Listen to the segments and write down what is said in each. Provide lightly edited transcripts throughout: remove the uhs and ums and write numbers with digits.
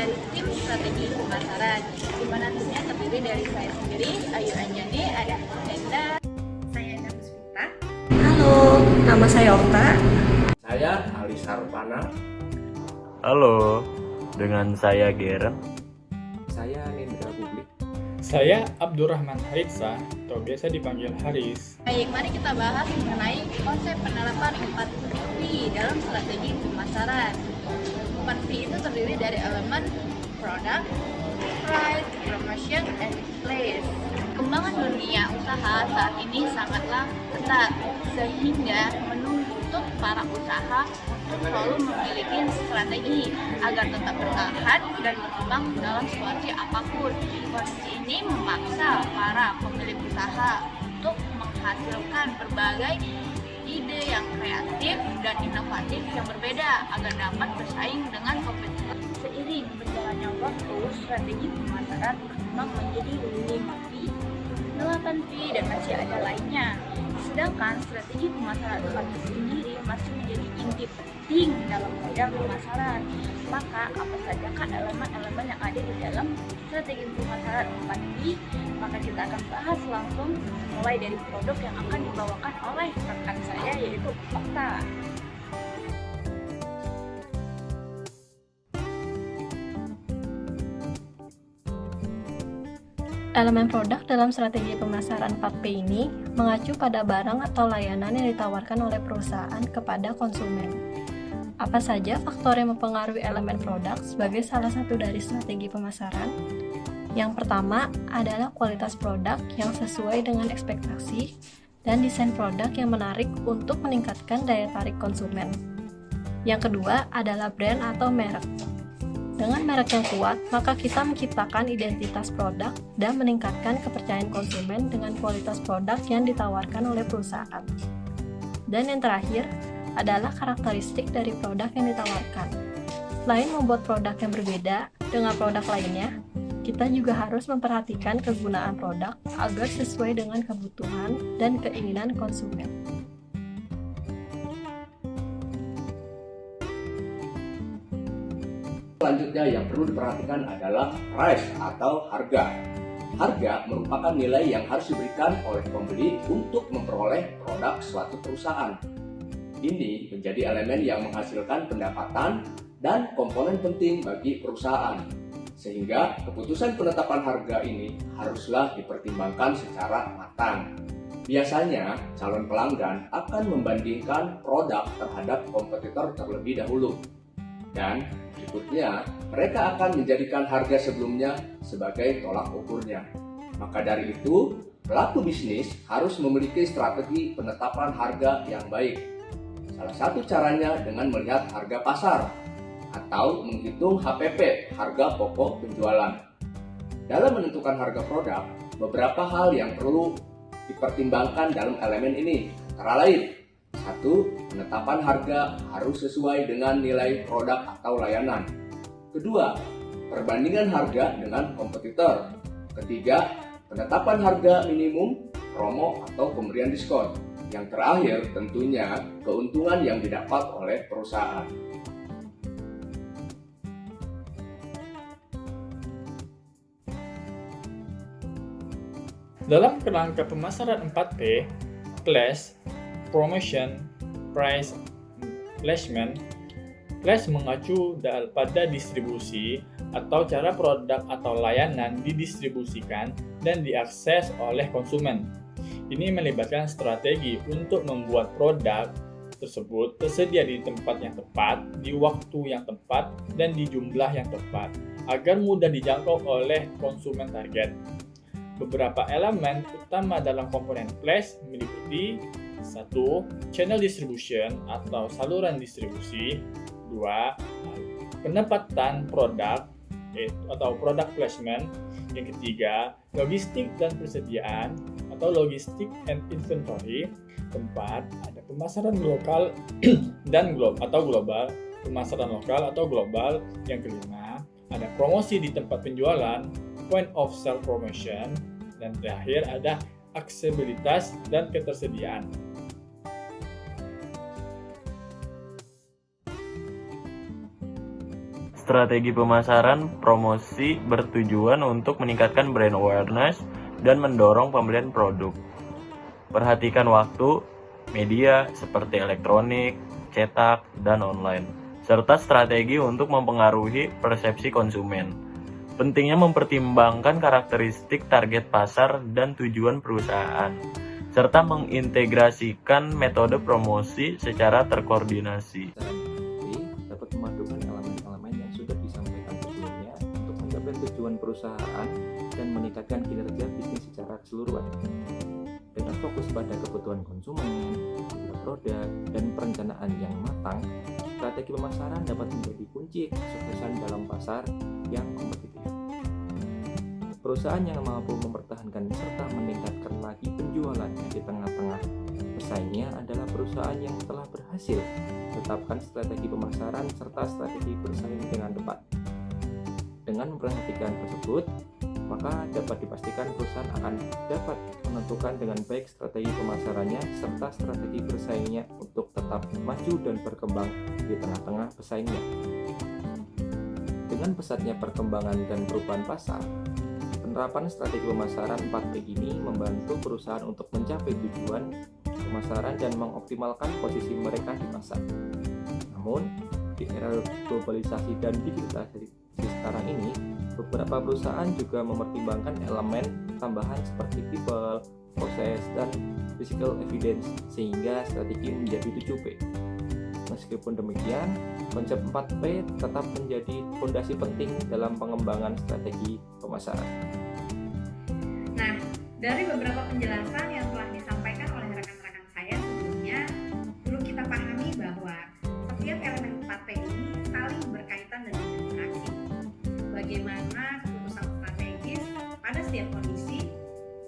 dari tim strategi pemasaran, di mana timnya terdiri dari saya sendiri, Ayu Anjani, ada Enda, saya Enda Puspita. Halo, nama saya Okta. Saya Ali Sarpana. Halo, dengan saya Geren. Saya Indra Publik. Saya Abdurrahman Haritsa, atau biasa dipanggil Haris. Baik, mari kita bahas mengenai konsep penerapan 4P dalam strategi pemasaran. 4P itu terdiri dari elemen product, price, promotion, and place. Perkembangan dunia usaha saat ini sangatlah ketat, sehingga menuntut para usaha untuk selalu memiliki strategi agar tetap bertahan dan berkembang dalam situasi apapun. Kondisi ini memaksa para pemilik usaha untuk menghasilkan berbagai ide yang kreatif dan inovatif yang berbeda agar dapat bersaing dengan kompetitor. Seiring berjalannya waktu, strategi pemasaran berkembang menjadi 5P, 8P, dan masih ada lainnya. Sedangkan strategi pemasaran 4P sendiri masih menjadi inti penting dalam bidang pemasaran. Maka apa sajakah elemen-elemen yang ada di dalam strategi pemasaran 4P? Maka kita akan bahas langsung mulai dari produk yang akan dibawakan oleh rekan saya, yaitu Okta. Elemen produk dalam strategi pemasaran 4P ini mengacu pada barang atau layanan yang ditawarkan oleh perusahaan kepada konsumen. Apa saja faktor yang mempengaruhi elemen produk sebagai salah satu dari strategi pemasaran? Yang pertama adalah kualitas produk yang sesuai dengan ekspektasi dan desain produk yang menarik untuk meningkatkan daya tarik konsumen. Yang kedua adalah brand atau merek. Dengan merek yang kuat, maka kita menciptakan identitas produk dan meningkatkan kepercayaan konsumen dengan kualitas produk yang ditawarkan oleh perusahaan. Dan yang terakhir adalah karakteristik dari produk yang ditawarkan. Selain membuat produk yang berbeda dengan produk lainnya, kita juga harus memperhatikan kegunaan produk agar sesuai dengan kebutuhan dan keinginan konsumen. Selanjutnya yang perlu diperhatikan adalah price atau harga. Harga merupakan nilai yang harus diberikan oleh pembeli untuk memperoleh produk suatu perusahaan. Ini menjadi elemen yang menghasilkan pendapatan dan komponen penting bagi perusahaan. Sehingga keputusan penetapan harga ini haruslah dipertimbangkan secara matang. Biasanya calon pelanggan akan membandingkan produk terhadap kompetitor terlebih dahulu. Dan berikutnya, mereka akan menjadikan harga sebelumnya sebagai tolak ukurnya. Maka dari itu, pelaku bisnis harus memiliki strategi penetapan harga yang baik. Salah satu caranya dengan melihat harga pasar atau menghitung HPP, harga pokok penjualan. Dalam menentukan harga produk, beberapa hal yang perlu dipertimbangkan dalam elemen ini, antara lain: 1. Penetapan harga harus sesuai dengan nilai produk atau layanan. 2. Perbandingan harga dengan kompetitor. 3. Penetapan harga minimum, promo, atau pemberian diskon. Yang terakhir tentunya keuntungan yang didapat oleh perusahaan. Dalam kerangka pemasaran 4P, place, promotion, price, placement. Place mengacu pada distribusi atau cara produk atau layanan didistribusikan dan diakses oleh konsumen. Ini melibatkan strategi untuk membuat produk tersebut tersedia di tempat yang tepat, di waktu yang tepat, dan di jumlah yang tepat, agar mudah dijangkau oleh konsumen target. Beberapa elemen utama dalam komponen place meliputi: 1. Channel distribution atau saluran distribusi. 2. Penempatan produk atau product placement. Yang ketiga, logistik dan persediaan atau logistik and inventory. 4. Ada pemasaran lokal dan global, pemasaran lokal atau global. Yang kelima, ada promosi di tempat penjualan, point of sale promotion. Dan terakhir ada aksesibilitas dan ketersediaan. Strategi pemasaran promosi bertujuan untuk meningkatkan brand awareness dan mendorong pembelian produk. Perhatikan waktu, media seperti elektronik, cetak, dan online, serta strategi untuk mempengaruhi persepsi konsumen. Pentingnya mempertimbangkan karakteristik target pasar dan tujuan perusahaan, serta mengintegrasikan metode promosi secara terkoordinasi. Dapat memadukan elemen-elemen yang sudah disampaikan sebelumnya untuk mencapai tujuan perusahaan dan meningkatkan kinerja bisnis secara keseluruhan. Dengan fokus pada kebutuhan konsumen, produk, dan perencanaan yang matang, strategi pemasaran dapat menjadi kunci kesuksesan dalam pasar yang kompetitif. Perusahaan yang mampu mempertahankan serta meningkatkan lagi penjualannya di tengah-tengah pesaingnya adalah perusahaan yang telah berhasil menetapkan strategi pemasaran serta strategi bersaing dengan tepat. Dengan memperhatikan tersebut, maka dapat dipastikan perusahaan akan dapat menentukan dengan baik strategi pemasarannya serta strategi bersaingnya untuk tetap maju dan berkembang di tengah-tengah pesaingnya. Dengan pesatnya perkembangan dan perubahan pasar, penerapan strategi pemasaran 4P ini membantu perusahaan untuk mencapai tujuan pemasaran dan mengoptimalkan posisi mereka di pasar. Namun, di era globalisasi dan digitalisasi sekarang ini, beberapa perusahaan juga mempertimbangkan elemen tambahan seperti people, proses, dan physical evidence sehingga strategi menjadi 7P. Meskipun demikian, konsep 4P tetap menjadi fondasi penting dalam pengembangan strategi pemasaran. Nah, dari beberapa penjelasan yang telah disampaikan oleh rekan-rekan saya sebelumnya, perlu kita pahami bahwa setiap elemen 4P ini saling berkaitan dengan interaksi. Bagaimana keputusan strategis pada setiap kondisi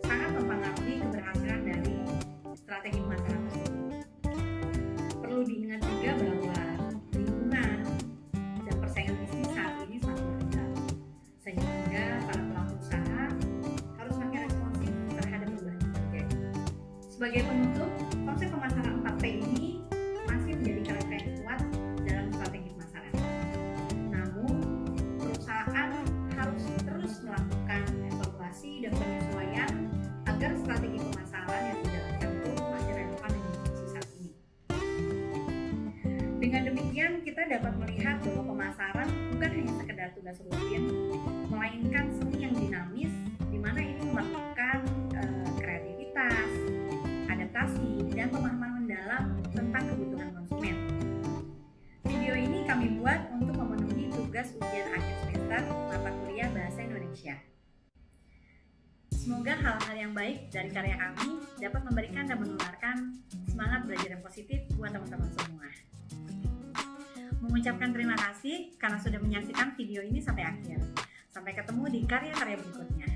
sangat mempengaruhi keberhasilan dari strategi pemasaran tersebut. Perlu diingat juga bahwa lingkungan dan persaingan bisnis saat ini sangat beragam, sehingga para pelaku usaha harus makin responsif terhadap perubahan yang terjadi. Sebagai penutup, konsep pemasaran 4P ini masih menjadi karakter yang kuat dalam strategi pemasaran. Namun, perusahaan harus terus melakukan evaluasi dan penyesuaian agar strategi pemasaran yang dijalankan itu masih relevan dengan kondisi saat ini. Dengan demikian, kita dapat melihat bahwa pemasaran bukan hanya sekedar tugas rutin, melainkan seni yang dinamis, di mana ini memerlukan kreativitas, adaptasi, dan pemahaman mendalam tentang kebutuhan konsumen. Video ini kami buat untuk memenuhi tugas ujian akhir semester mata kuliah Bahasa Indonesia. Semoga hal-hal yang baik dari karya kami dapat memberikan dan menularkan semangat belajar yang positif buat teman-teman semua. Mengucapkan terima kasih karena sudah menyaksikan video ini sampai akhir. Sampai ketemu di karya-karya berikutnya.